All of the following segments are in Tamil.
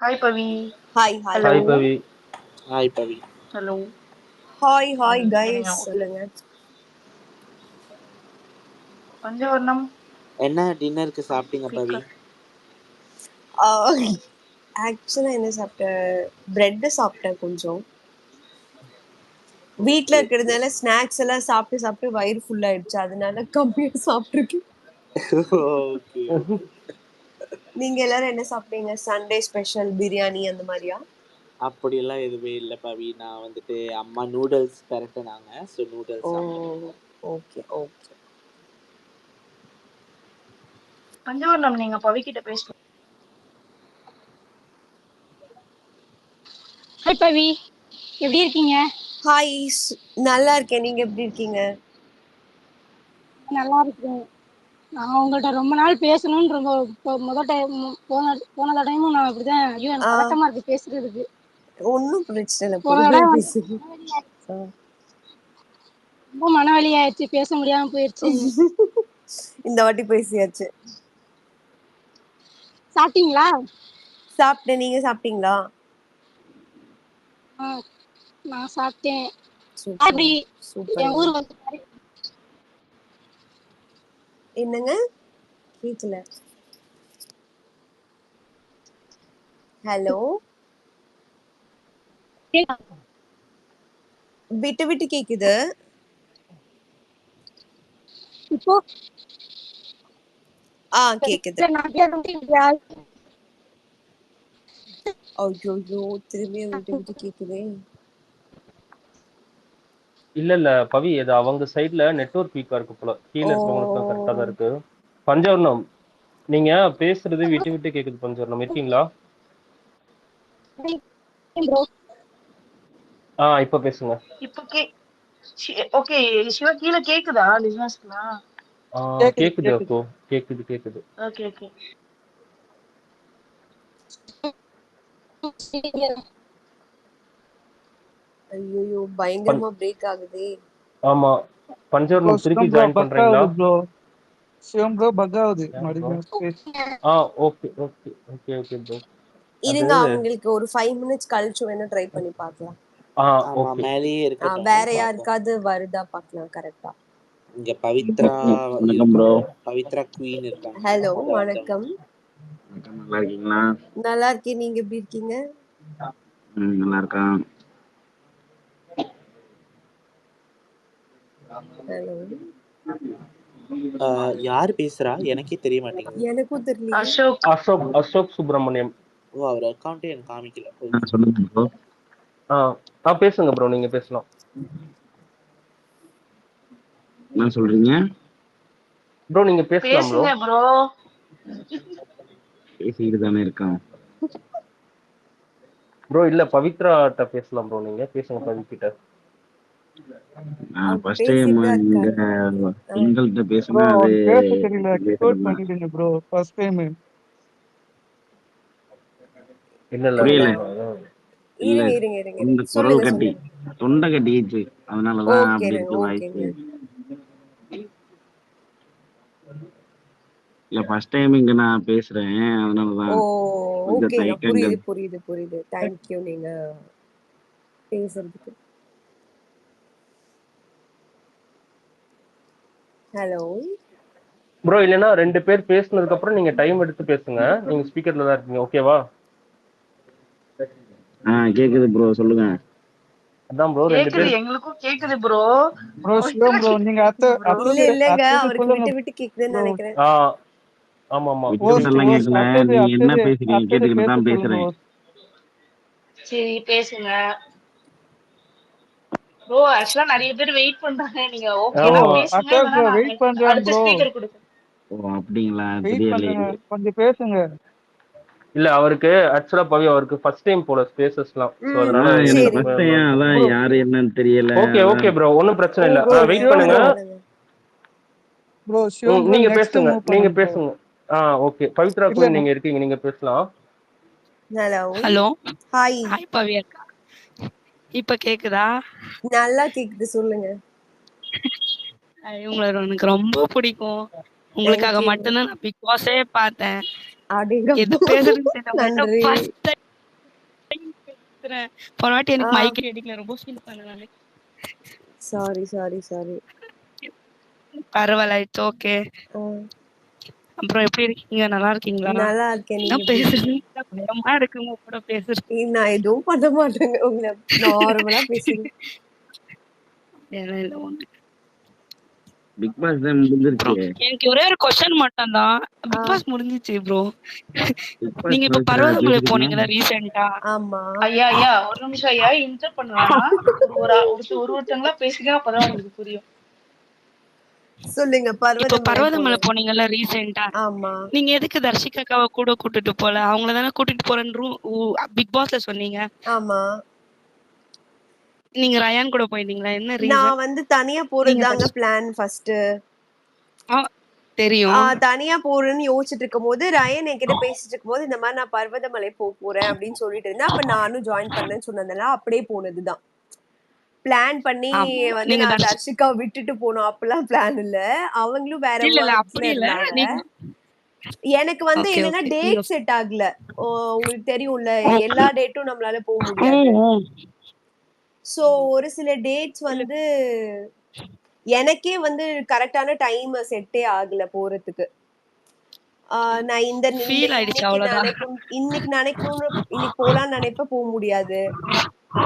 ஹாய் பவி. ஹாய் ஹலோ ஹாய் பவி. ஹாய் பவி. ஹலோ. ஹாய் ஹாய் கைஸ் சொல்லுங்க. பஞ்சவர்ணம் என்ன டின்னருக்கு சாப்பிட்டீங்க பவி? ஆக்சுவலா என்ன சாப்பிட்டேன், பிரெட் சாப்பிட்டேன். கொஞ்சம் வீட்டில் இருக்கிறதுனால ஸ்நாக்ஸ் எல்லாம் சாப்பிட்டு சாப்பிட்டு வயிறு ஃபுல் ஆயிடுச்சு, அதனால கம்மியாக சாப்பிட்ருக்கேன். நீங்க எல்லாரும் என்ன சாப்பிட்டீங்க? சண்டே ஸ்பெஷல் பிரியாணி அந்த மாதிரியா? அப்படியெல்லாம் எதுவுமே இல்லை பவி. நான் வந்துட்டு அம்மா நூடுல்ஸ் பெரட்டினாங்க. So noodles. Okay okay. Panchavarnam நீங்க பவி கிட்ட பேசணும். ஹாய் பவி, எப்படி இருக்கீங்க? ஹாய், நல்லா இருக்கேன். நீங்க எப்படி இருக்கீங்க? நல்லா இருக்கேன். நான் உங்கள்கிட்ட ரொம்ப நாள் பேசணும்னு ரொம்ப முதல் டைம் போன டைமும் நான் அப்படிதான். ஐயோ எனக்கு பழக்கமா இருக்கு பேசுறதுக்கு. ஒன்றும் பிரச்சனை இல்லை, போன தடவை ரொம்ப மனவலி ஆயிடுச்சு, பேச முடியாம போயிடுச்சு. இந்த வாட்டி பேசியாச்சு. சாப்பிட்டீங்களா? சாப்பிட்டேன். நீங்க சாப்பிட்டீங்களா? நான் சாப்பிட்டேன். என் ஊர் வந்து என்னங்க கேட்கல. ஹலோ, விட்டு விட்டு கேக்குது. இப்போ கேக்குது. ஐயோ, திரும்பியும் விட்டு விட்டு கேக்குதே. இல்ல பவி, அது அவங்க சைடுல நெட்வொர்க் வீக்கா இருக்கு போல. கீழ இருக்கவங்களுக்கு கரெக்டா தான் இருக்கு. பஞ்சவர்ணம், நீங்க பேசுறது விட்டு விட்டு கேக்குது. பஞ்சவர்ணம் இருக்கீங்களா? இப்ப பேசுங்க. ஓகே சிவா, கீழ கேக்குதா லிசனர்ஸ்க்குலாம்? கேக்குது அப்போ. கேக்குது. Okay okay. ஐயோ, பயங்கரமா பிரேக் ஆகுதே. ஆமா, பஞ்சவர்ணம் திருப்பி ஜாயின் பண்றீங்களா? ப்ரோ சிவம் ப்ரோ பக் ஆகுது. Okay bro. இருங்க, அவங்களுக்கு ஒரு 5 minutes கழிச்சு வேணா ட்ரை பண்ணி பார்க்கலாம். ஓகே. மேலேயே இருக்கட்டும். வேற யாருக்காவது வருதா பார்க்கலாம். கரெக்டா? இங்க பவித்ரா. வணக்கம் ப்ரோ. பவித்ரா குயின் இருக்காங்க. ஹலோ, வணக்கம். நல்லா இருக்கீங்களா? நல்லா இருக்கேன். நீங்க எப்படி இருக்கீங்க? நல்லா இருக்கேன். ஹலோ, யாரு பேசுறா? எனக்கே தெரிய மாட்டேங்குது. எனக்கும் தெரியல. அசோக் சுப்பிரமணியம். அவர் அக்கவுண்டே எனக்கு காமிக்கல. சொல்லுங்க ப்ரோ. பேசுங்க ப்ரோ, நீங்க பேசலாம். என்ன சொல்றீங்க ப்ரோ? நீங்க பேசலாம் ப்ரோ. பேசிட்டு தானே இருக்கோம் ப்ரோ. இல்ல பவித்ராட்ட பேசலாம் ப்ரோ. நீங்க பேசுங்க பவி கிட்ட. ஃபர்ஸ்ட் டைம் இங்க பெண்கள்கிட்ட பேசினா அது பேச தெரியல. ரிப்போர்ட் பண்ணிடுங்க ப்ரோ. First time. புரியல. இருங்க. குரல் கட்டி தொண்டை கட்டிச்சு, அதனாலதான் அப்படி இருக்கு வாய்ஸ். இல்ல ஃபர்ஸ்ட் டைம் இங்க நான் பேசுறேன், அதனாலதான். புரியுது. தேங்க்யூ நீங்க பேசுறதுக்கு. ஹலோ ப்ரோ, இல்லனா 2 பேர் பேசினதுக்கு அப்புறம் நீங்க டைம் எடுத்து பேசுங்க. நீங்க ஸ்பீக்கர்ல தான் இருக்கீங்க, ஓகேவா? கேக்குது ப்ரோ, சொல்லுங்க. அதான் ப்ரோ, 2 பேர். எங்களுக்கும் கேக்குது ப்ரோ. சிவம் ப்ரோ, நீங்க இல்லங்க, அவருக்கு விட்டு விட்டு கேக்குதுன்னு நினைக்கிறேன். ஆமா. விட்டுலாம் கேட்கல. நீங்க என்ன பேசுறீங்க கேட்டுக்கிட்டு தான் பேசுறேன். சரி பேசுங்க ப்ரோ. ஆக்சுவலா நிறைய பேர் வெயிட் பண்றாங்க. நீங்க ஓகேனா பேசுங்க. வெயிட் பண்றேன் அடுத்த ஸ்பீக்கர் கொடுங்க. அப்படிங்களா? கொஞ்சம் பேசுங்க. இல்ல, அவருக்கு ஆக்சுவலா பவி அவருக்கு ஃபர்ஸ்ட் டைம் போல ஸ்பேசஸ்லாம். சோ அதனால அதான் யாரு என்னன்னு தெரியல. ஓகே ப்ரோ, ஒண்ணும் பிரச்சனை இல்ல. வெயிட் பண்ணுங்க ப்ரோ. நீங்க பேசுங்க. ஓகே. பவித்ரா குயின் நீங்க இருக்கீங்க, நீங்க பேசலாம். ஹலோ, ஹாய் பவி அக்கா. இப்ப கேக்குதா? நல்லா கேக்குது, சொல்லுங்க. உங்களை எனக்கு ரொம்ப பிடிக்கும். உங்களுக்காக மட்டும்தான் நான் பிக் பாஸே பார்த்தேன். எது பேசுறதுன்னு தெரியல. பேசுறேன். போன வாட்டி ஆ எனக்கு மைக்கே அடிக்கல. ரொம்ப ஃபீல் பண்ணேன் நானு. Sorry sorry sorry. பரவாயில்ல. It's okay. அப்புறம் எப்படி இருக்கீங்க? நல்லா இருக்கீங்களா? நல்லா இருக்கேன். என்ன நீங்க எப்படி இருக்கீங்க? பேசுறதுன்னு பயமா இருக்கு உங்க கூட பேசுறது. நான் எதுவும் பண்ண மாட்டேங்க. உங்களை நார்மலா பேசுறேன். இல்ல இல்ல ஒண்ணு. பிக் பாஸ் தான் ப்ரோ முடிஞ்சிருச்சு. எனக்கு ஒரே ஒரு கொஸ்டின் மட்டும் தான். ஆ பிக் பாஸ் முடிஞ்சிச்சு ப்ரோ. பிக் பாஸ் நீங்க இப்ப முடிஞ்சிருச்சு பர்வதமலை பேசிக்கிட்டுனா போனீங்கல்ல ரீசெண்டா? ஆமா. ஐயா ஐயா ஒரு நிமிஷம் ஐயா இன்டர் பண்ண வேணாம். ஒருத்தங்களா பேசுங்க அப்பதான் உங்களுக்கு புரியும். சொல்லுங்க. இப்ப பர்வதமலை பர்வதமலை போனேன். போனீங்கல்ல ரீசெண்டா? ஆமா. நீங்க எதுக்கு தர்ஷிகாக்காவை கூட கூட்டிட்டு போல? அவங்கள தானே கூட்டிட்டு போறேன்னு பிக் பாஸ்ல சொன்னீங்க. ஆமா. நீங்க ரயான் கூட போயிருந்தீங்களா? என்ன ரீசன்? நான் வந்து தனியா நீங்க போறதுதாங்க பிளான் ஃபர்ஸ்ட். ஆ தெரியும். தனியா போறேன்னு யோசிச்சுட்டு இருக்கும்போது ரயன் என்கிட்ட பேசிட்டு இருக்கும்போது இந்த மாதிரி நான் பர்வதமலை போறேன் அப்படின்னு சொல்லிட்டு இருந்தேன். அப்ப நானும் ஜாயின் பண்ணேன்னு சொன்னதுனால அப்படியே போனதுதான். பிளான் பண்ணி வந்து நீங்க நான் தர்ஷிகாவை விட்டுட்டு போனோம் அப்பெல்லாம் பிளான் இல்ல. அவங்களும் வேற இல்ல இல்ல ஒர்க்ஸ்ல அப்படி இல்ல. இருந்தாங்க. நீங்க எனக்கு வந்து ஓகே என்னன்னா ஓகே. நீங்க டேட் செட் ஆகல. உங்களுக்கு தெரியும்ல எல்லா டேட்டும் நம்மளால போக முடியாது. சோ ஒரு சில டேட்ஸ் வந்து எனக்கே வந்து கரெக்டான டைம் செட்டே ஆகல போறதுக்கு. நான் ஃபீல் ஆயிடுச்சு அவ்வளவுதான். இன்னைக்கு நினைக்கணும்னு இன்னைக்கு போலான்னு நினைப்ப போக முடியாது.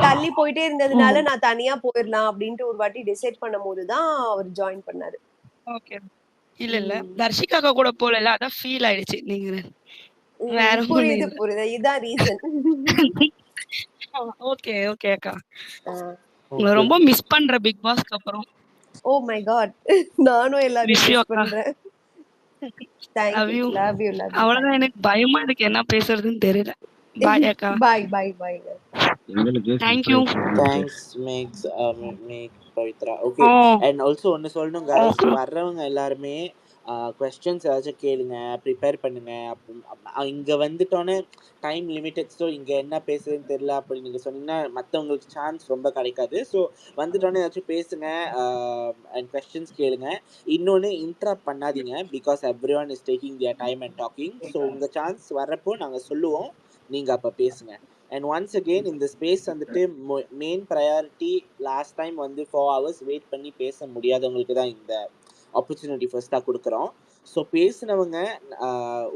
தள்ளி போயிட்டே இருந்ததுனால நான் தனியா போயிடலாம் அப்படின்ட்டு ஒரு வாட்டி டிசைட் பண்ணும் போதுதான் அவர் ஜாயின் பண்ணாரு. ஓகே. இல்ல இல்ல தர்ஷிகாக்கா கூட போல அதான் ஃபீல் ஆயிடுச்சு. நீங்க வேற ஒண்ணும் புரியுது இல்ல. புரியுது. இதான் ரீசன். ஓகே ஓகே அக்கா. உங்களை ஓகே. ரொம்ப மிஸ் பண்ற பிக் பாஸ்க்கு அப்புறம். Oh my god. நானும் எல்லாரையும் மிஸ் யூ மிஸ் அக்கா. பண்றேன். Love thank you you. Love you love you. அவ்வளவுதான். எனக்கு பயமா இருக்கு என்ன பேசுறதுன்னு தெரியல. பாய் அக்கா. பாய் பாய் பாய். எங்களுக்கு தேங்க்யூ. தேங்க்ஸ் மேக் பவித்ரா. ஓகே. அண்ட் ஆல்சோ ஒன்று சொல்லணும் guys, வர்றவங்க எல்லாருமே கொஸ்டின்ஸ் ஏதாச்சும் கேளுங்க, ப்ரிப்பேர் பண்ணுங்க. இங்கே வந்துட்டோன்னே டைம் லிமிட்டட். ஸோ இங்கே என்ன பேசுறதுன்னு தெரியல அப்படி நீங்கள் சொன்னீங்கன்னா மற்றவங்களுக்கு சான்ஸ் ரொம்ப கிடைக்காது. ஸோ வந்துட்டோன்னே ஏதாச்சும் பேசுங்க அண்ட் கொஸ்டின்ஸ் கேளுங்க. இன்னொன்று இன்ட்ராப்ட் பண்ணாதீங்க, because every one is taking their time and talking. So உங்கள் சான்ஸ் வர்றப்போ நாங்கள் சொல்லுவோம், நீங்கள் அப்போ பேசுங்க. அண்ட் ஒன்ஸ் அகெயின் இந்த ஸ்பேஸ் வந்துட்டு மெயின் ப்ரையாரிட்டி. லாஸ்ட் டைம் வந்து 4 hours வெயிட் பண்ணி பேச முடியாதவங்களுக்கு தான் இந்த ஆப்பர்ச்சுனிட்டி ஃபர்ஸ்ட்டாக கொடுக்குறோம். ஸோ பேசினவங்க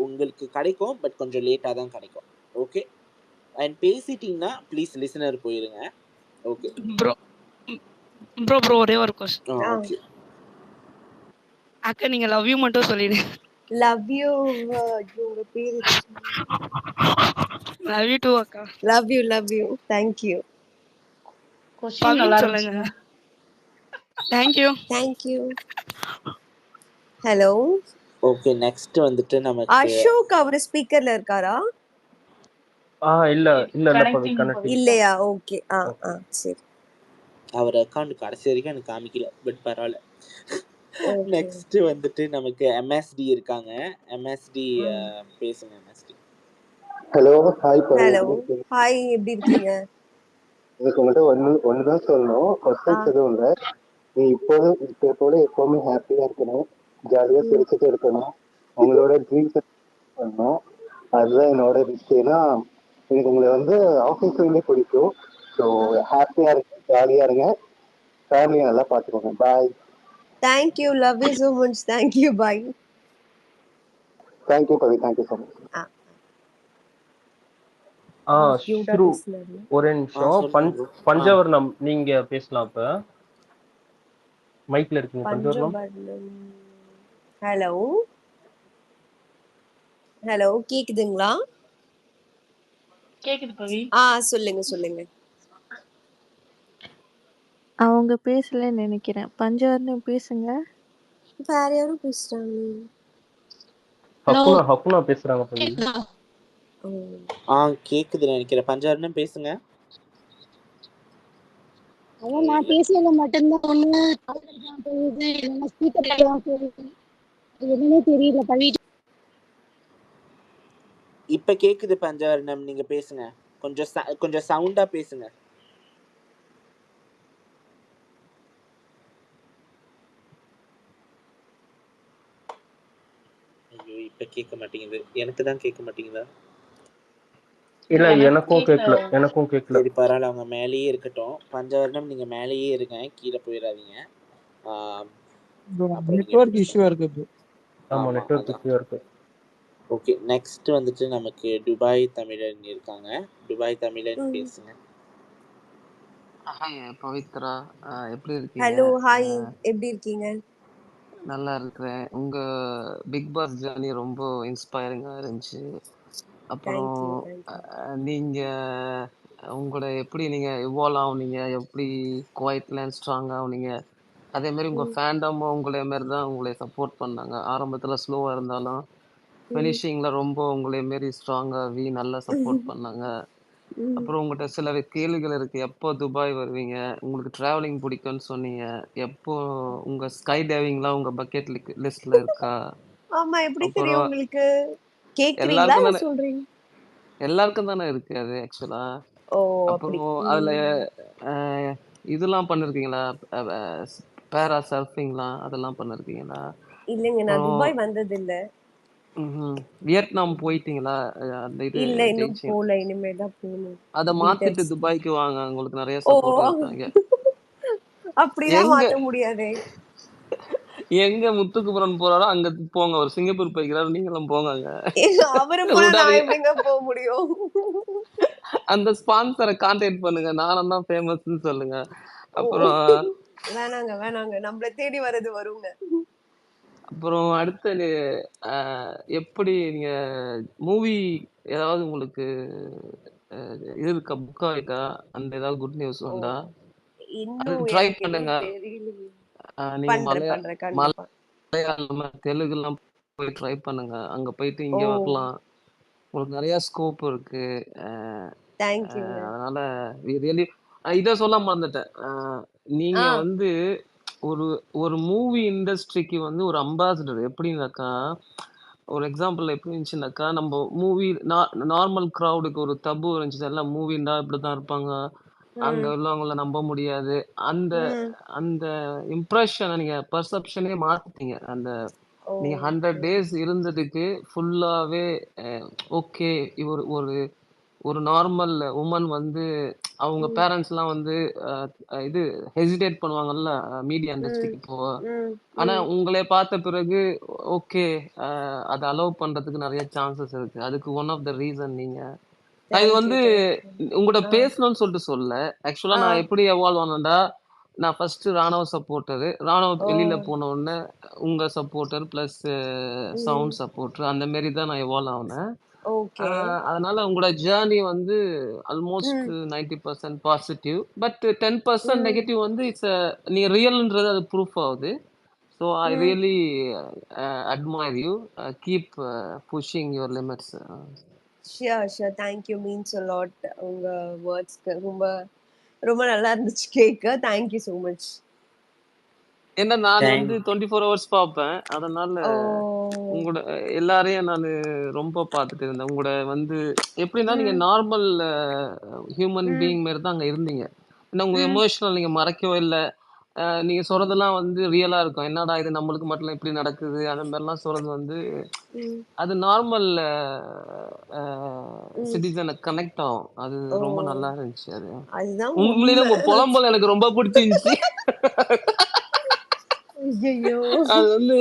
உங்களுக்கு கிடைக்கும், பட் கொஞ்சம் லேட்டாக தான் கிடைக்கும். ஓகே. அண்ட் பேசிட்டீங்கன்னா ப்ளீஸ் லிசனர் போயிருங்க. ஓகே ப்ரோ ப்ரோ ப்ரோ ஒரே ஒரு கொஸ்டின். ஓகே. அக்கா நீங்க லவ் யூ மட்டும் சொல்லிடுங்க. Love you. உங்க பேரு லவ் யூ டூ அக்கா. Love you love you. Thank you. Question நல்லா பவின்னு சொல்லுங்க. இருந்துச்சுங்க. Thank you. Thank you. Hello. Okay. Next வந்துட்டு நமக்கு அசோக் அவரு ஸ்பீக்கர்ல இருக்காரா? இல்ல இல்ல இல்ல பவி கனெக்டிங் கனெக்டிங். இல்லையா? ஓகே. சரி. அவர் அக்கௌண்ட் கடைசி வரைக்கும் எனக்கு காமிக்கல, பட் பரவாயில்ல. ஓகே. நெக்ஸ்ட் வந்துட்டு நமக்கு எம்எஸ்டி இருக்காங்க. எம்எஸ்டி பேசுங்க எம்எஸ்டி. ஹலோ ஹாய் பவி, ஹலோ எப்படி இருக்கீங்க? ஹாய், எப்படி இருக்கீங்க? இதுக்கு உங்கள்கிட்ட ஒண்ணுதான் சொல்லணும். கொஸ்டின்ஸ் எதுவும் இல்லை. நீ இப்போது எப்பவுமே ஹாப்பியா இருக்கணும், ஜாலியா சிரிச்சுட்டு இருக்கணும், உங்களோட ட்ரீம்ஸ் பண்ணணும். அதுதான் என்னோட விஷயம். ஏன்னா எனக்கு உங்களை வந்து ஆஃபீஸ்லேருந்தே பிடிக்கும். ஸோ ஹாப்பியா இருங்க, ஜாலியா இருங்க, ஃபேமிலியை நல்லா பார்த்துக்கோங்க. Bye. Thank you. Love you so much. Thank you. Bye. Thank you Pavi, thank you so much. கியூட்டா ஸ்ரு பேசுனாரு. ஒரே நிமிஷம். பஞ்சவர்ணம் நீங்க பேசலாம். இப்ப மைக்ல இருக்கீங்க பஞ்சவர்ணம். ஹலோ ஹலோ, கேக்குதுங்களா? கேக்குது பவி. சொல்லுங்க சொல்லுங்க. அவங்க பேசலன்னு நினைக்கிறேன். பஞ்சவர்ணம் பேசுங்க. வேற யாரும் பேசுறாங்க. ஹக்குனா பேசுறாங்க பவி. கேக்குதுன்னு நினைக்கிறேன். பஞ்சவர்ணம் பேசுங்க. அதான் நான் பேசுறது மட்டும்தான் ஒண்ணு போகுது, இல்லைன்னா ஸ்பீக்கர் போகுது. எதுவுமே தெரியல பவி. இப்ப கேக்குது பஞ்சவர்ணம், நீங்க பேசுங்க. கொஞ்சம் சவுண்டா பேசுங்க. ஐயோ இப்ப கேட்க மாட்டேங்குது. எனக்கு தான் கேட்க மாட்டேங்குதா? இல்ல எனக்கு எனக்கும் கேட்கல. சரி பரவாயில்ல, அவங்க மேலேயே இருக்கட்டும். பஞ்சவர்ணம் நீங்க மேலேயே இருங்க, கீழே போயிடாதீங்க. அப்புறம் நீங்க நெட்வொர்க் பேசுங்க. இஷ்யூ இருக்கு. ஆமா, ஆமா நெட்வொர்க் அதான். இஷ்யூ இருக்கு. ஓகே, நெக்ஸ்ட் வந்துட்டு நமக்கு துபாய் தமிழன் இருக்காங்க. துபாய் தமிழன் பேசுங்க. ஹாய் பவித்ரா, எப்படி இருக்கீங்க? ஹலோ ஹாய், எப்படி இருக்கீங்க? நல்லா இருக்கிறேன். உங்க பிக் பாஸ் ஜர்னி ரொம்ப இன்ஸ்பைரிங்கா இருந்துச்சு. அப்புறம் தேங்க்யூ தேங்க்யூ. நீங்க உங்களோட எப்படி நீங்க இவால்வ் ஆகுனீங்க, எப்படி குவைட்ல ஸ்ட்ராங் ஆகுனீங்க, அதே மாதிரி உங்க ஃபேண்டமும் உங்களே மாதிரி தான் உங்களை சப்போர்ட் பண்ணாங்க. ஆரம்பத்துல ஸ்லோவா இருந்தாலும் ஃபினிஷிங்ல ரொம்ப உங்களே மாரி ஸ்ட்ராங்காகி நல்லா சப்போர்ட் பண்ணாங்க. அப்புறம் உங்கள்கிட்ட சில கேள்விகள் இருக்கு. எப்போ துபாய் வருவீங்க? உங்களுக்கு டிராவலிங் பிடிக்கும்னு சொன்னீங்க. எப்போ உங்க ஸ்கை டைவிங்லாம் உங்க பக்கெட் லிஸ்ட்ல இருக்கா? ஆமா, எப்படி தெரியும் அப்புறம் உங்களுக்கு? கேக்குறீங்களா எல்லாருக்கும் இல்ல தானே சொல்றீங்க? எல்லாருக்கும் தானே இருக்கு அது ஆக்சுவலா. ஓ அப்படி. அப்புறம் அதுல இதெல்லாம் பண்ணிருக்கீங்களா? பேரா சர்ஃபிங்லாம் அதெல்லாம் பண்ணிருக்கீங்களா? இல்லைங்க, நான் அப்புறம் துபாய் வந்தது இல்ல. வியட்நாம் போயிட்டீங்களா? அந்த இது இல்ல, இன்னும் ஜெயிச்சிங்க. போல, இனிமேதான் போகணும். அதை மாத்திட்டு டீடைல்ஸ். துபாய்க்கு வாங்க, உங்களுக்கு நிறைய ஓ சப்போர்ட் இருக்காங்க. அப்படிலாம் எங்க மாத்த முடியாதே. எங்க முத்துக்குமரன் போறாரோ அங்க போங்க. ஒரு சிங்கப்பூர் போய்க்கிறாரு, நீங்களும் போங்க. அவரு போல நான் விடாதீங்க. எப்படிங்க போக முடியும்? அந்த ஸ்பான்சரை கான்டாக்ட் பண்ணுங்க, நானும் தான் ஃபேமஸ்ன்னு சொல்லுங்க. ஓ அப்புறம் வேணாங்க வேணாங்க, நம்மள தேடி வர்றது வருங்க. அப்புறம் அடுத்து எப்படி நீங்க மூவி ஏதாவது உங்களுக்கு இது இருக்கா, புக்கா இருக்கா? அந்த ஏதாவது குட் நியூஸ் ஓ உண்டா? அது இன்னும் ட்ரை எனக்கு பண்ணுங்க. எதுவும் தெரியலையே. நீங்க பண்றேன் கண்டிப்பா. மலையாளம் தெலுங்குலாம் போய் ட்ரை பண்ணுங்க. அங்க போயிட்டு ஓ இங்க வரலாம். உங்களுக்கு நிறைய ஸ்கோப் இருக்கு. தேங்க்யூங்க. அதனால ரியலி இதை சொல்ல மறந்துட்டேன். நீங்க ஆ வந்து ஒரு ஒரு மூவி இண்டஸ்ட்ரிக்கு வந்து ஒரு அம்பாசிடர். எப்படின்னாக்கா, ஒரு எக்ஸாம்பிள் எப்படி இருந்துச்சுனாக்கா, நம்ம மூவி நார்மல் க்ரௌடுக்கு ஒரு தபு இருந்துச்சு. எல்லாம் மூவின்னா இப்படிதான் இருப்பாங்க, அங்க ம் உள்ளவங்கள நம்ப முடியாது. அந்த ம் அந்த இம்ப்ரெஷனை நீங்க பர்செப்ஷனே மாத்திட்டீங்க. அந்த நீங்க 100 ஓகே. டேஸ் இருந்ததுக்கு ஃபுல்லாவே ஓகே, இவர் ஒரு ஒரு நார்மல் உமன் வந்து அவங்க ம் பேரண்ட்ஸ்லாம் வந்து இது ஹெசிடேட் பண்ணுவாங்கல்ல மீடியா ம் இண்டஸ்ட்ரிக்கு போக. ம் ஆனா ம் உங்களை பார்த்த பிறகு ஓகே, அதை அலோவ் பண்றதுக்கு நிறைய சான்சஸ் இருக்கு. அதுக்கு ஒன் ஆஃப் த ரீசன் நீங்க. நான் இது தேங்க்யூ வந்து தேங்க்யூ. உங்கள்கிட்ட ஆ பேசணும்னு சொல்லிட்டு சொல்ல. ஆக்சுவலா ஆ நான் எப்படி எவால்வ் ஆனேன்டா, நான் ஃபர்ஸ்ட் ராணுவ சப்போர்ட்டரு. ராணுவ ஓ வெளியில போன உடனே உங்க சப்போர்ட்டர் பிளஸ் ம் சவுண்ட் சப்போர்ட்டர், அந்த மாரி தான் நான் எவால்வ் ஆனேன். ஓகே. அதனால உங்களோட ஜேர்னி வந்து ஆல்மோஸ்ட் ம் 90% பாசிட்டிவ். பட் 10% ம் நெகட்டிவ் வந்து நீங்க ரியல்ன்றது அது ப்ரூஃப் ஆகுது. ஸோ ஐ ம் really admire you. Keep pushing your limits. Sure sure, thank you means a lot. உங்க வேர்ட்ஸ்க்கு ரொம்ப ரொம்ப நல்லா இருந்துச்சு கேட்க. Thank you so much. ஏன்னா நான் தேங்க் வந்து 24 ஹவர்ஸ் பார்ப்பேன். அதனால ஓ உங்களோட எல்லாரையும் நான் ரொம்ப பார்த்துட்டு இருந்தேன். உங்களோட வந்து எப்படின்னா, நீங்க ம் நார்மல் ஹியூமன் ம் பீயிங் மாதிரி தான் அங்க இருந்தீங்க. ஏன்னா உங்க ம் எமோஷனல் நீங்க மறைக்கவே இல்லை. நீங்க சொல்றதெல்லாம் வந்து ரியலா இருக்கும். என்னடா இது நம்மளுக்கு மட்டும் இப்படி நடக்குது, அந்த மாதிரிலாம் சொல்றது வந்து ம் அது நார்மல் ம் சிட்டிசனை கனெக்ட் ஆகும். அது ஓ ரொம்ப நல்லா இருந்துச்சு. அது அதுதான் உண்மையிலே உண்மை. உங்க புலம்பல் எனக்கு ரொம்ப பிடிச்சிருந்துச்சு. ஐயோ. அது வந்து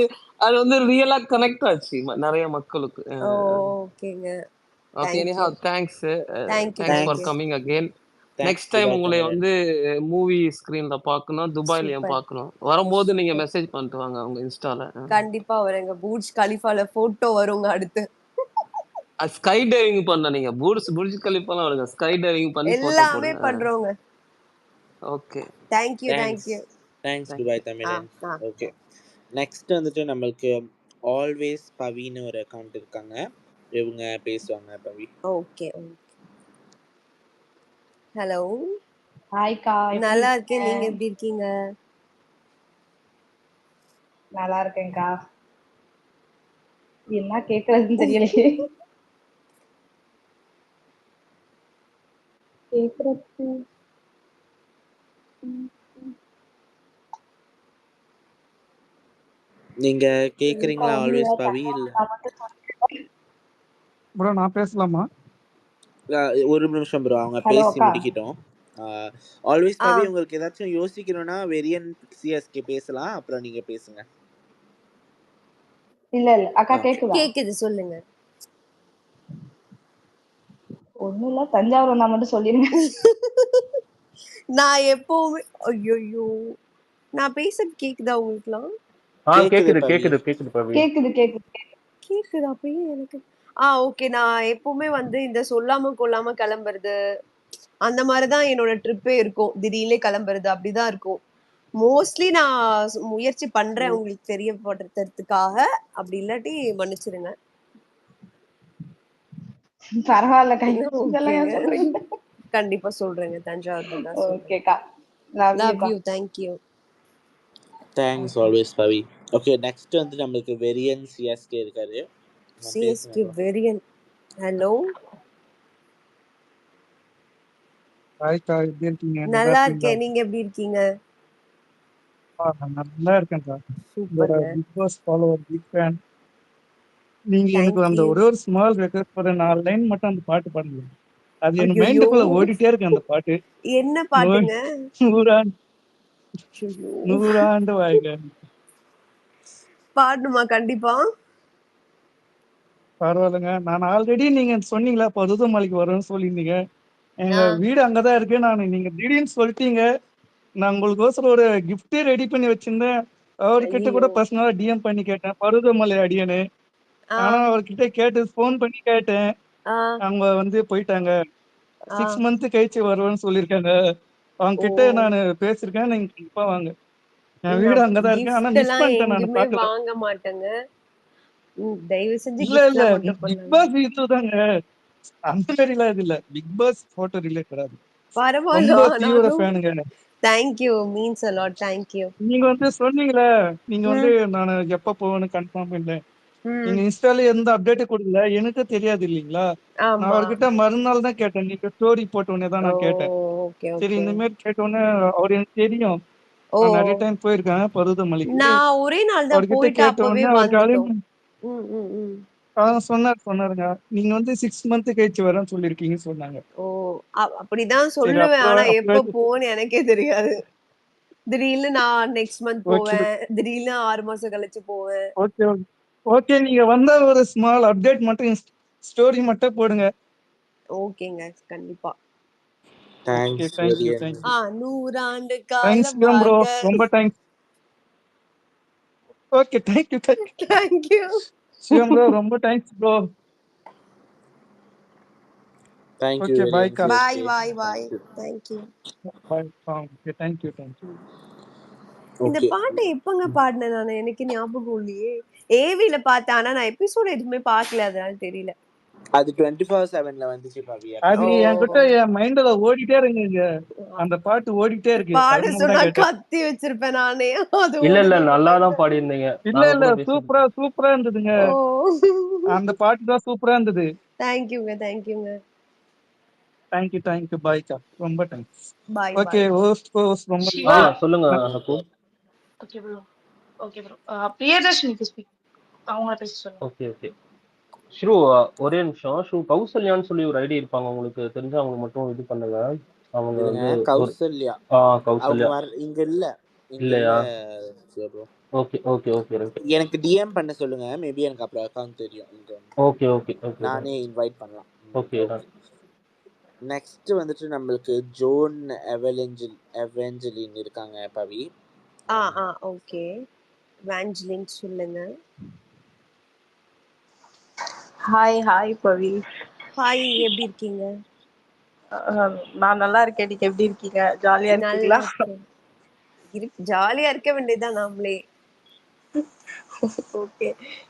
அது வந்து ரியலா கனெக்ட் ஆச்சு நிறைய மக்களுக்கு. ஓகேங்க. Okay, thank you anyhow thanks. Thank you thanks for thank you. Thanks coming again. Thanks next time Dubai உங்களை தமிழன். வந்து மூவி ஸ்கிரீன்ல பார்க்கணும், துபாய்லயும் சூப்பர் பார்க்கணும். வரும்போது நீங்க சூப்பர். மெசேஜ் பண்ணிட்டு வாங்க உங்க இன்ஸ்டால. கண்டிப்பா வரேங்க. பூர்ஜ் கலிஃபால போட்டோ வருங்க அடுத்து. ஸ்கை டைவிங் பண்ண நீங்க புர்ஜ் கலிஃபாலாம் வருங்க, ஸ்கை டைவிங் பண்ணி போட்டோ எல்லாமே போடுங்க. பண்றோங்க. Okay, thank you thanks thank you. Thanks thank you. Dubai ஆ தமிழன். ஆ ஓகே, நெக்ஸ்ட் வந்துட்டு நம்மளுக்கு ஆல்வேஸ் பவின்னு ஒரு அக்கௌண்ட் இருக்காங்க. இவங்க பேசுவாங்க. பவி. ஓகே. ஹலோ. ஹாய்க்கா, எப்படி நல்லா இருக்கீங்க? இருக்கேன், நீங்க எப்படி இருக்கீங்க? நல்லா இருக்கேன்க்கா. என்ன கேக்குறதுன்னு தெரியலையே. கேக்குறது நீங்க இல்லக்கா, கேக்குறீங்களா ஒண்ணும் இல்ல. ஆல்வேஸ் பவி? தனியா இல்ல வந்தா மட்டும் சொல்லுங்க. ப்ரோ நான் பேசலாமா? ஒரு நிமிஷம் ப்ரோ, அவங்க ஹலோ பேசி அக்கா. முடிக்கட்டும். ஆல்வேஸ் ஆ பவி, உங்களுக்கு ஏதாச்சும் யோசிக்கணும்னா வெரியன் சிஎஸ்கே பேசலாம், அப்புறம் நீங்க பேசுங்க. இல்ல இல்ல அக்கா கேக்குதா? கேக்குது, சொல்லுங்க. ஒண்ணும் இல்ல, தஞ்சாவூர் வந்தா மட்டும் சொல்லிருங்க. நான் எப்பவுமே ஐயோ, நான் பேசுறது கேக்குதா உங்களுக்குலாம்? கேக்குது கேக்குது பவி. கேக்குது கேக்குது பவி. கேக்குது கேக்குது. கேக்குதா அப்பயே எனக்கு? ஓகே. நான் எப்பவுமே வந்து இந்த சொல்லாம கொள்ளாம கிளம்புறது அந்த மாதிரிதான் என்னோட ட்ரிப்பே இருக்கும். திடீர்னு கிளம்புறது அப்படிதான் இருக்கும். மோஸ்ட்லி நான் முயற்சி பண்றேன் உங்களுக்கு தெரியப்படுத்துறதுக்காக. அப்படி இல்லாட்டி மன்னிச்சிருங்க. பரவாயில்ல கை இதெல்லாம் ஓகேங்க, ஏன் சொல்றீங்க? கண்டிப்பா சொல்றேங்க. தஞ்சாவூர் தான் சொல்றேன். ஓகேக்கா, லவ் லவ் யூக்கா. You, thank you. Thanks always Pavi. Okay, next வந்து நம்மளுக்கு வெரியன் சிஎஸ்கே இருக்காரு. சிஎஸ்கே வெரியன். ஹலோ, ஹாய்க்கா, எப்படி இருக்கீங்க? நல்லா நல்லா இருக்கீங்களா? இருக்கேன். நீங்க எப்படி இருக்கீங்க? நான் நல்லா இருக்கேன்க்கா. உங்களோட சூப்பர்ங்க, big boss follower, big fan. நீங்க எனக்கு அந்த தேங்க்யூ. ஒரே ஒரு ஸ்மால் ரெக்வஸ்ட், ஒரு 4 லைன் மட்டும் அந்த பாட்டு பாடுங்க. அது என் ஐயோ, மைண்டுக்குள்ள ஓடிட்டே இருக்கு அந்த பாட்டு. என்ன பாட்டுங்க? நூறாண்டு ஐயோ, 100 ஆண்டு வாழ்க. பாடணுமா? கண்டிப்பா. பரவாயில்லைங்க. நான் ஆல்ரெடி நீங்க சொன்னீங்களா பருவதமலைக்கு வரும்னு சொல்லியிருந்தீங்க. எங்க ஆ, வீடு அங்கதான் இருக்கு. நீங்க திடீர்னு சொல்லிட்டீங்க. நான் உங்களுக்கோசரம் ஒரு கிஃப்டே ரெடி பண்ணி வச்சிருந்தேன். அவர்கிட்ட கூட ஐயோ, பர்சனலா டிஎம் பண்ணி கேட்டேன், பருவதமலை அடியனு. ஆ, ஆனா அவர்கிட்ட கேட்டு ஃபோன் பண்ணி கேட்டேன். ஆ, அவங்க வந்து போயிட்டாங்க. ஆ. 6 மந்த் கழிச்சு வருவேன்னு சொல்லியிருக்காங்க. அவங்க ஓ, கிட்ட நான் பேசியிருக்கேன். நீங்க கண்டிப்பா வாங்க. என் வீடு நான் அங்கதான் இருக்கு. ஆனா கிஃப்ட் மிஸ் எல்லாம் பண்ணிட்டேன், நான் எங்குமே பார்க்கல. வாங்க மாட்டேங்க. தயவு செஞ்சு இல்ல இல்ல, கிஃப்ட்லாம் மட்டும் பிக் பண்ணாங்க. பாஸ் இதுதாங்க. அந்த மாதிரிலாம் இது இல்ல. Bigg Boss photo related. பரவாயில்ல, ரொம்ப தீவிர ஆனாலும் ஃபேனுங்க. Thank you, means a lot. Thank you. நீங்க வந்து சொன்னீங்களே, நீங்க வந்து ம், நான் எப்ப போவேன்னு கன்ஃபார்ம் இல்ல. ம். நீங்க இன்ஸ்டால எந்த அப்டேட் கொடுக்கல, எனக்கு தெரியாது இல்லீங்களா? நான் ஆமா. அவர்கிட்ட மறுநாள் தான் கேட்டேன். நீங்க ஸ்டோரி போட்ட உடனே தான் ஓ, நான் கேட்டேன். ஓகே, சரி, ஓகே. இந்த மாதிரி கேட்ட உடனே அவர் எனக்கு தெரியும். ஓ, நான் நிறைய டைம் போயிருக்கேன் பருவதமலைக்கு. நான் ஒரே நாள் தான் அவர்கிட்ட போயிட்டு கேட்ட அப்பவே உடனே அவருக்கு வந்துட்டோம். அலைன் ம், ம், ம். சொன்னாருங்க. நீங்க வந்து 6 மந்த் கழிச்சு வரேன்னு சொல்லியிருக்கீங்கன்னு சொன்னாங்க. ஓ, அப்படிதான் சரி, சொல்லுவேன். ஆனா எப்ப அப்புறம் போன்னு எனக்கே தெரியாது. திடீர்னு நான் நெக்ஸ்ட் மந்த் ஓகே போவேன், திடீர்னு 6 மாசம் கழிச்சு போவேன். Okay okay. நீங்க வந்தா ஒரு ஸ்மால் அப்டேட் மட்டும், ஸ்டோரி மட்டும் போடுங்க. ஓகேங்க, கண்டிப்பா. ஓகே, தேங்க்ஸ் தேங்க்யூ வெரியன். தேங்க்யூ. 100 தேங்க்ஸ் காலம் ப்ரோ, வாழ்க. ரொம்ப thanks. Okay, thank you thank you. Thank you. Sivam bro, ரொம்ப தேங்க்ஸ் ப்ரோ. தேங்க்யூ ஓகே, வெரியன் பாய்க்கா. Bye, CSK. Bye, bye. Thank you. Thank you. Bye. Okay, thank you thank you. இந்த ஓகே, பாட்டை எப்பங்க பாடினேன் நானு? எனக்கு ஞாபகம் இல்லையே. ஏவில பார்த்தேன். ஆனா நான் எபிசோட் எதுவுமே பார்க்கல, அதனால தெரியல. அது 24/7ல வந்துச்சு பவி அது ஓ, எபிசோட். என்கிட்ட என் மைண்ட்ல ஓடிட்டே இருக்குங்க. அந்த பாட்டு ஓடிட்டே இருக்கு. பாட அதனால சொன்னா தான் கேட்டேன். கத்தி வச்சிருப்பேன் நானே. அது இல்ல இல்ல, ஓடுது உங்க நல்லா தான் மைண்ட்ல. பாடியிருந்தீங்க. இல்ல நாங்க இல்ல, கூட பேசிட்டு சூப்பரா சூப்பரா இருந்ததுங்க. ஓ, அந்த பாட்டு தான் சூப்பரா இருந்தது. தேங்க்யூங்க, தேங்க்யூங்க. Thank you thank you. பாய்க்கா, ரொம்ப thanks. Bye, okay, bye. Host ரொம்ப சிவா. சொல்லுங்க நன்றி. ஹக்கு. Okay bro, okay bro. பிரியதர்ஷினிக்கு ஸ்பீக், அவங்கள பேச சொல்லுங்க. Okay okay. ஸ்ரூ, ஒரே நிமிஷம். ஸ்ரூ, கௌசல்யான்னு சொல்லி ஒரு ஐடி இருப்பாங்க, உங்களுக்கு தெரிஞ்ச அவங்க மட்டும் இது பண்ணுங்க. அவங்க இருங்க, வந்து ஒரு கௌசல்யா அவங்க கௌசல்யா இங்க இல்ல, இங்க இல்ல. இல்லையா? bro. Okay okay okay right. எனக்கு டிஎம் பண்ண சொல்லுங்க, மேபி எனக்கு அப்புறம் அக்கவுண்ட் தெரியும். இங்க ஓகே ஓகே ஓகே நானே இன்வைட் பண்ணலாம். ஓகே. ஓகே. நெக்ஸ்ட் வந்துட்டு நம்மளுக்கு ஜோன் எவெஞ்சலின் இருக்காங்க பவி. ஓகே. வேஞ்சலின் சொல்லுங்க. ஹாய் ஹாய் பவி. ஹாய், எப்படி இருக்கீங்க? நான் நல்லா இருக்கேன். நீங்க எப்படி இருக்கீங்க? ஜாலியா நல்லா இருக்கீங்களா? இருக்கேன். ஜாலியா இருக்க வேண்டியதுதான் நாமளே. ஓகே.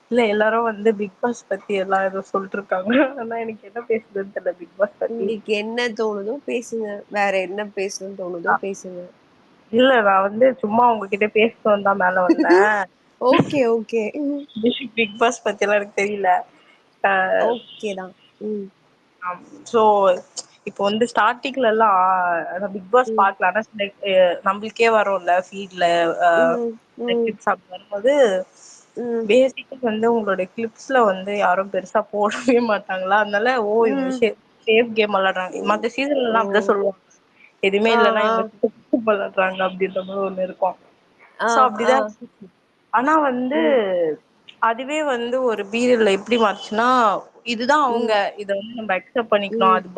இல்ல, எல்லாரும் வந்து பிக் பாஸ் பத்தி எல்லாம் ஏதோ சொல்லிட்டு இருக்காங்க. ஆனா எனக்கு என்ன பேசுதுன்னு தெரியல பிக் பாஸ் பத்தி. உங்களுக்கு என்ன தோணுதோ பேசுங்க. வேற என்ன பேசணும்னு தோணுதோ பேசுங்க. இல்ல, நான் வந்து சும்மா உங்ககிட்ட பேசணும் தான் மேல வந்தேன். Okay, okay. பிக் பாஸ் பத்தி எல்லாம் எனக்கு தெரியல. ஓகே தான். ஸோ இப்போ வந்து ஸ்டார்டிங்ல எல்லாம் பிக் பாஸ் பார்க்கலாம். ஆனா நம்மளுக்கே வரும்ல ஃபீட்ல கிளிப்ஸ் அப்படி வரும்போது பேசிக்கா வந்து உங்களோட கிளிப்ஸ்ல வந்து யாரும் பெருசா போடவே மாட்டாங்களா? அதனால இந்த விஷயம் சேஃப் கேம் விளையாடுறாங்க. மத்த சீசன்ல எல்லாம் அப்படிதான் சொல்லுவாங்க. எதுவுமே இல்லைன்னா இவங்க விளையாடுறாங்க அப்படின்ற மாதிரி ஒண்ணு இருக்கும். சோ அப்படிதான். ஆனா வந்து அதுவே வந்து ஒரு பீரியட்ல எப்படி மாறுச்சுன்னா, இதுதான் அவங்க, இத வந்து நம்ம அக்செப்ட் பண்ணிக்கணும், அது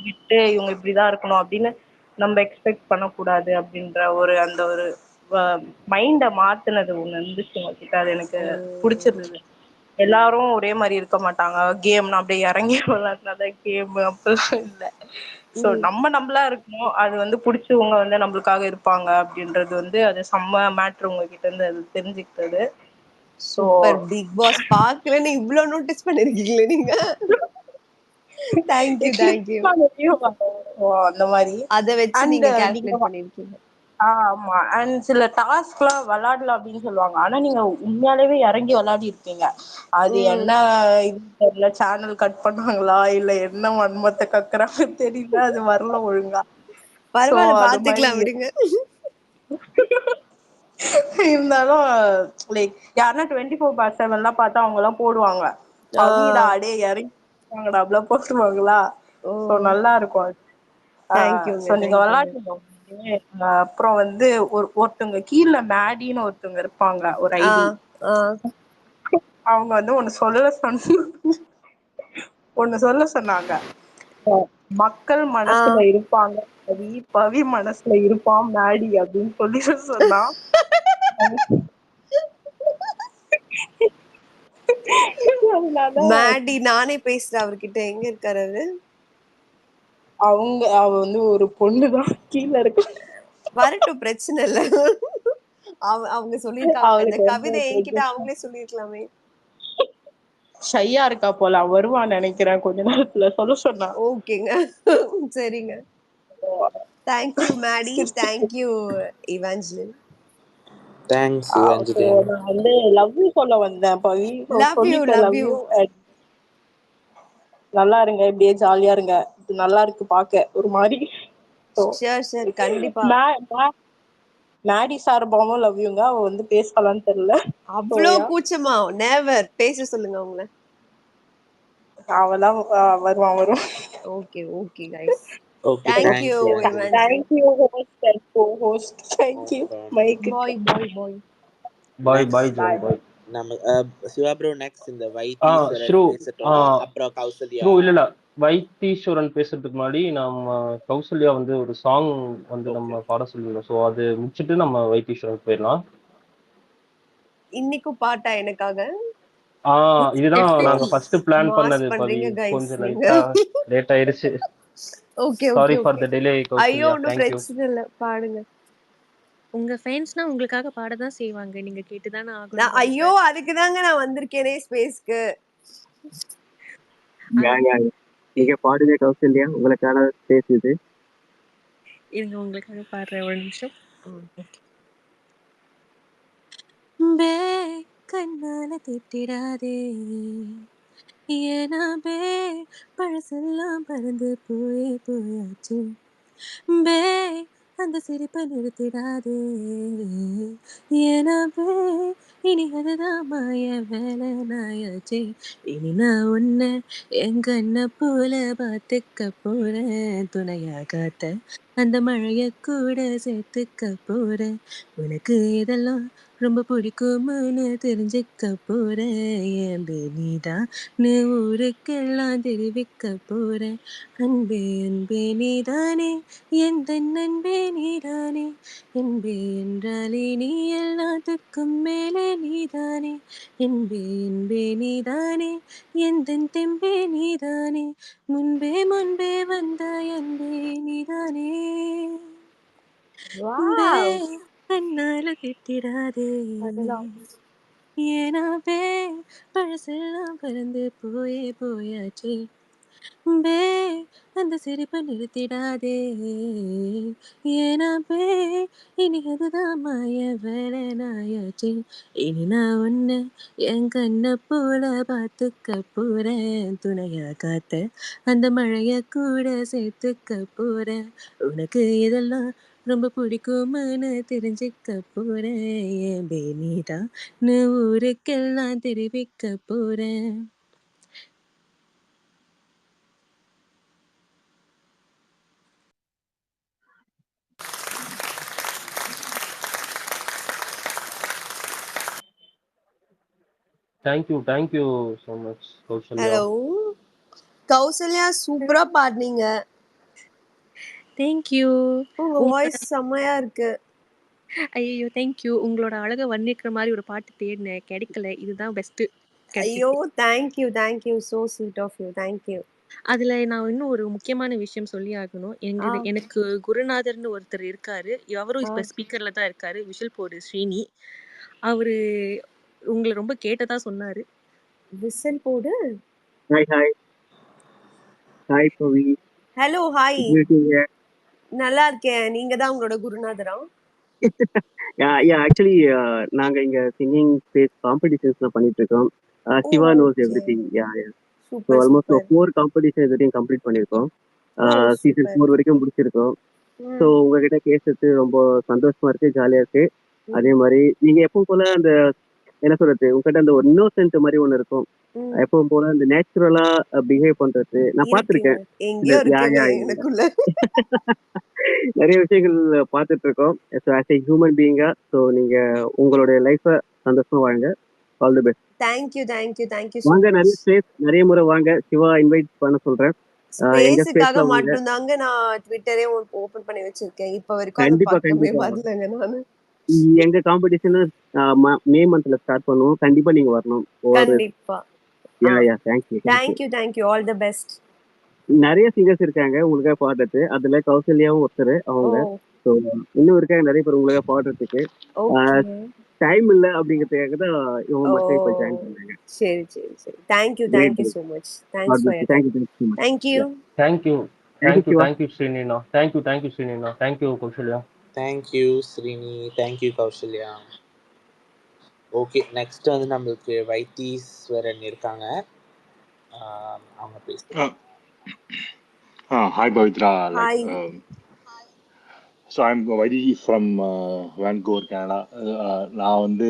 விட்டு இவங்க இப்படிதான் இருக்கணும் அப்படின்னு நம்ம எக்ஸ்பெக்ட் பண்ணக்கூடாது அப்படின்ற ஒரு அந்த ஒரு மைண்ட மாத்துனது ஒண்ணு இருந்துச்சு உங்ககிட்ட. அது எனக்கு பிடிச்சிருந்தது. எல்லாரும் ஒரே மாதிரி இருக்க மாட்டாங்க. கேம்னா அப்படியே இறங்கி விளையாடுறதான் கேம் அப்படிலாம் இல்லை. சோ நம்மளா இருக்கணும். அது வந்து பிடிச்சவங்க வந்து நம்மளுக்காக இருப்பாங்க அப்படின்றது வந்து அது செம்ம மேட்ரு உங்ககிட்ட இருந்து அது தெரிஞ்சுக்கிட்டது. சூப்பர். பிக் பாஸ் பாக்கலன்னு இவ்ளோ நோட்டீஸ் பண்ணிருக்கீங்களே நீங்க. Thank you. அந்த மாதிரி அத வச்சு நீங்க கால்குலேட் பண்ணிருக்கீங்க. ஆமா. அண்ட் சில டாஸ்க் எல்லாம் விளையாடலாம் அப்படின்னு சொல்லுவாங்க. ஆனா நீங்க உண்மையாலேயே இறங்கி விளையாடி இருப்பீங்க. அது என்ன இது தெரியல, சேனல் கட் பண்ணாங்களா இல்ல என்ன வன்மத்தை கக்குறாங்க தெரியல, அது வரல ஒழுங்கா. பரவாயில்ல, பாத்துக்கலாம் விடுங்க. இருந்தாலும் லைக் யாருன்னா 24/7 எல்லாம் பார்த்தா அவங்க எல்லாம் போடுவாங்க. பவிடா அடே இறங்கிடாங்களா அப்படிலாம் போட்டுருவாங்களா. சோ நல்லா இருக்கும். சோ நீங்க விளையாடுங்க. அப்புறம் வந்து ஒருத்தவங்க கீழே மேடின்னு ஒருத்தவங்க இருப்பாங்க, ஒரு ஐடி. அவங்க வந்து ஒண்ணு சொல்ல சொன்னாங்க. மக்கள் மனசுல இருப்பாங்க பவி மனசுல இருப்பான் மேடி அப்படின்னு சொல்லி சொன்னா. மேடி நானே பேசுறேன் அவர்கிட்ட. எங்க இருக்காரு அவரு? அவ வந்து ஒரு பொண்ணுதான் கீழே இருக்கு. வரட்டும், பிரச்சனை இல்ல. அவங்க சொல்லிருக்காங்க. அந்த கவிதை என்கிட்ட அவங்களே சொல்லிருக்கலாமே. ஷையா இருக்கா போல, வருவான்னு நினைக்கிறேன் கொஞ்ச நேரத்துல சொல்ல சொன்னா. ஓகேங்க, சரிங்க. Thank you Maddy. Thank you Evangeline. Thanks Evangeline. நான் வந்து லவ் யூ சொல்ல வந்தேன் பவி. Love you. நல்லா இருங்க, இப்படியே ஜாலியா இருங்க. இது நல்லா இருக்கு பாக்க ஒரு மாதிரி. சரி கண்டிப்பா. மேடி சார்பாவும் லவ் யூங்க. அவ வந்து பேசலான்னு தெரியல. அவ்வளோ கூச்சமா? நெவர். பேச சொல்லுங்க அவங்கள. அவெல்லாம் வரும். Okay guys. Okay, thank you host and co-host. Thank you. Bye. நம்ம சிவா ப்ரோ நெக்ஸ்ட் இந்த வைத்தீஸ்வரன் பேசட்டும். அப்புறம் கௌசல்யா. இல்ல வைத்தீஸ்வரன் பேசுறதுக்கு முன்னாடி நம்ம கௌசல்யா வந்து ஒரு சாங் வந்து நம்ம பாட சொல்லிடுறோம். சோ அது முடிச்சிட்டு நம்ம வைத்தீஸ்வரன் போயிடலாம். இன்னைக்கு பாட்டா எனக்காக? இதுதான் நாங்க ஃபர்ஸ்ட் பிளான் பண்ணது. கொஞ்சம் லேட் ஆயிருச்சு. Okay. Sorry for the delay Kausalya. ஐயோ, ஒண்ணும் பிரச்சனை இல்ல, பாடுங்க. உங்க ஃபேன்ஸ்னா உங்களுக்காக பாட தான் செய்வாங்க. நீங்க கேட்டு தானே ஆகணும். ஐயோ, அதுக்கு தாங்க நான் வந்திருக்கேனே ஸ்பேஸ்க்கு. நீங்க பாடுங்க கௌசல்யா, உங்களுக்கான ஸ்பேஸ் இது. இருங்க, உங்களுக்காக பாடுறேன், ஒரு நிமிஷம். கண்ணால திட்டிடாதே, ஏனாபே பழசெல்லாம் பறந்து போயாச்சு. அந்த சிரிப்பை நிறுத்திடாதே, ஏனாபே இனி அதுதான் மாய வேலை நாயாச்சே. இனி நான் உன்னை என் கண்ண போல பார்த்துக்க போறேன். துணையா காத்த அந்த மழைய கூட சேர்த்துக்க போறேன். உனக்கு இதெல்லாம் ரொம்ப பிடிக்கும்னு தெரிஞ்சுக்க போறேன். என் நீதான் நீ ஊருக்கெல்லாம் தெரிவிக்க போறேன். அன்பே நீதானே, எந்த நண்பே நீதானே. என்பே என்றாலே நீ எல்லாத்துக்கும் மேலே நீதானே. என்பே நீதானே, எந்த தெம்பே நீதானே. முன்பே வந்த அன்பே நீதானே. கண்ணால திட்டிடாதே, ஏனாவே பழசெல்லாம் பறந்து போயாச்சே. அந்த சிரிப்பை நிறுத்திடாதே, ஏனாவே இனி அதுதான் மாய வேலை நாயாச்சே. இனி நான் ஒன்னு என் கண்ண போல பார்த்துக்க போறேன். துணையா காத்த அந்த மழைய கூட சேர்த்துக்க போறேன். உனக்கு இதெல்லாம் ரொம்ப பிடிக்கும்னு தெரிஞ்சுக்க போறேன். என் நீதான் நீ ஊருக்கெல்லாம் தெரிவிக்க போறேன். Thank you so much Kausalya. Hello Kausalya, சூப்பரா பாடுனீங்க. தேங்க்யூ. உங்க வாய்ஸ் செம்மையா இருக்கு. ஐயோ தேங்க்யூ. உங்களோட அழகை வர்ணிக்கிற மாதிரி ஒரு பாட்டு தேடினேன், கிடைக்கல. இதுதான் பெஸ்ட் ஐயோ கிடைச்சிருக்கு. Thank you so sweet of you. Thank you. அதுல நான் இன்னும் ஒரு முக்கியமான விஷயம் சொல்லி ஆகணும். எனக்கு குருநாதர்னு ஒருத்தர் இருக்காரு. அவரும் இப்ப ஸ்பீக்கர்ல தான் இருக்காரு. விஷல் போடு ஸ்ரீனி. அவரு உங்களை ரொம்ப கேட்டதா சொன்னாரு. விசில் போடு. ஹாய் ஹாய் ஹாய் பவி, ஹலோ ஹாய். எப்படி இருக்கீங்க? நல்லா இருக்கேன். நீங்க தான் உங்களோட குருநாதரா? ஆக்சுவலி நாங்க இங்க சிங்கிங் ஸ்பேஸ் காம்படிஷன்ஸ்லாம் பண்ணிட்டு இருக்கோம். Siva knows everything. So super almost super. 4 competition இதுவரையும் கம்ப்ளீட் பண்ணியிருக்கோம். Season super. 4 வரைக்கும் முடிச்சிருக்கோம். ஸோ உங்ககிட்ட பேசுறது ரொம்ப சந்தோஷமா இருக்கு, ஜாலியா இருக்கு. அதே மாதிரி நீங்க எப்பவும் போல அந்த என்ன சொல்றது, உங்ககிட்ட அந்த ஒரு இன்னோசென்ட் மாதிரி ஒண்ணு இருக்கும். எப்பவும் போல அந்த நேச்சுரலா பிஹேவ் பண்றது நான் பார்த்திருக்கேன். எங்கேயோ இருக்கீங்க எனக்குள்ள. நிறைய விஷயங்கள் பார்த்துட்டு இருக்கோம். ஸோ ஆஸ் ஏ ஹியூமன் பீயிங்கா, ஸோ நீங்க உங்களுடைய லைஃபை சந்தோஷமா வாங்க. All the best. தேங்க்யூ வாங்க, நிறைய ஸ்பேஸ் நிறைய முறை வாங்க. சிவா இன்வைட் பண்ண சொல்றேன். எங்க ஸ்பேஸுக்காக ஸ்பேஸ்ல வாங்க. மட்டும் தாங்க நான் ட்விட்டரே ஓபன் பண்ணி வச்சிருக்கேன். இப்ப வரைக்கும் அந்த கண்டிப்பா பக்கமே கண்டிப்பா வரலங்க நானு. எங்க காம்படிஷன் மே மந்த்ல ஸ்டார்ட் பண்ணுவோம். கண்டிப்பா நீங்க வரணும். கண்டிப்பா. தேங்க்யூ. All the best. நிறைய சிங்கர்ஸ் இருக்காங்க உங்களுக்காக பாடுறது. அதுல கௌசல்யாவும் ஒருத்தர் அவங்க. ஸோ இன்னும் இருக்காங்க நிறைய பேர் உங்களுக்காக பாடுறதுக்கு. டைம் இல்ல அப்படிங்கிறதுக்காக தான் இவங்க மட்டும் இப்ப ஜாயின் பண்ணாங்க. சரி thank you so much. Thanks for your time. Thank you ஸ்ரீனினா. தேங்க்யூ ஸ்ரீனினா. Thank you Kausalya. Thank you Sreeni. Thank you Kausalya. Okay, next வந்து நம்மளுக்கு வைத்தீஸ்வரன் இருக்காங்க. அவங்க பேசுறாங்க. Hi Pavitra. Hi. So I'm Vaidi from Vancouver, Canada. நான் வந்து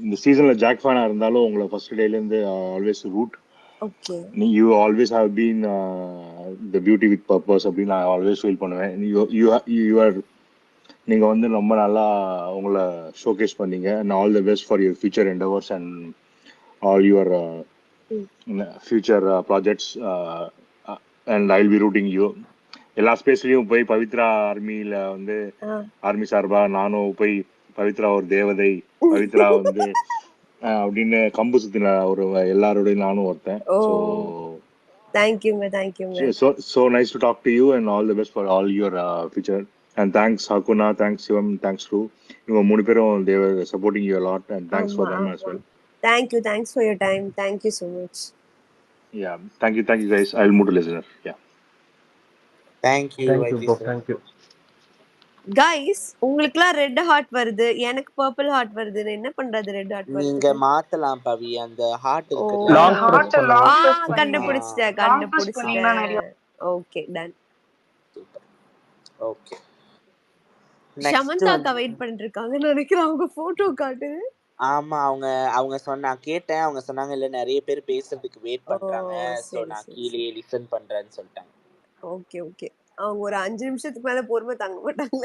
இந்த சீசன்ல ஜாக் ஃபேனா இருந்தாலும் உங்களை ஃபர்ஸ்ட் டேல இருந்து always root. Okay. You always have been the beauty with purpose அப்படின்னு நான் ஆல்வேஸ் ஃபீல் பண்ணுவேன். நீங்க வந்து ரொம்ப நல்லா உங்களை ஷோகேஸ் பண்ணீங்க. And all the best for your future endeavours and all your future projects. And I will be rooting you. எல்லா ஸ்பேஸ்லயும் போய் பவித்ரா ஆர்மியில வந்து ஆர்மி சார்பா நானும் போய் பவித்ரா ஒரு தேவதை, பவித்ரா வந்து அப்படின்னு கம்பு சுத்தின ஒரு எல்லாரோடையும் நானும் ஒருத்தன். So nice to talk to you and all the best for all your future. And thanks Hakuna, thanks Shivam, thanks Ru. இவங்க 3 பேரும் they were supporting you a lot and thanks for them as well. Thanks for your time. Thank you so much. Yeah, thank you guys. I will move to listener. Yeah. Thank you. Guys, உங்களுக்குலாம் ரெட் ஹார்ட் வருது, எனக்கு பர்பிள் ஹார்ட் வருது. என்ன பண்றது? ரெட் ஹார்ட் வருது நீங்க மாத்தலாம் பவி. அந்த ஹார்ட் இருக்கு. கண்டுபிடிச்சிட்டேன். Okay done. ஓகே. ஷமந்தாக்கா வெயிட் பண்ணிட்டு இருக்காங்க நினைக்கிறேன். அவங்க போட்டோ காட்டு. ஆமா, அவங்க கேட்டேன். அவங்க சொன்னாங்க இல்ல நிறைய பேர் பேசுறதுக்கு வெயிட் பண்றாங்க. சோ நான் கீழே லிசன் பண்றேன்னு சொல்லிட்டாங்க. ஓகே அவங்க ஒரு 5 நிமிஷத்துக்கு மேல பொறுமை தாங்க மாட்டாங்க.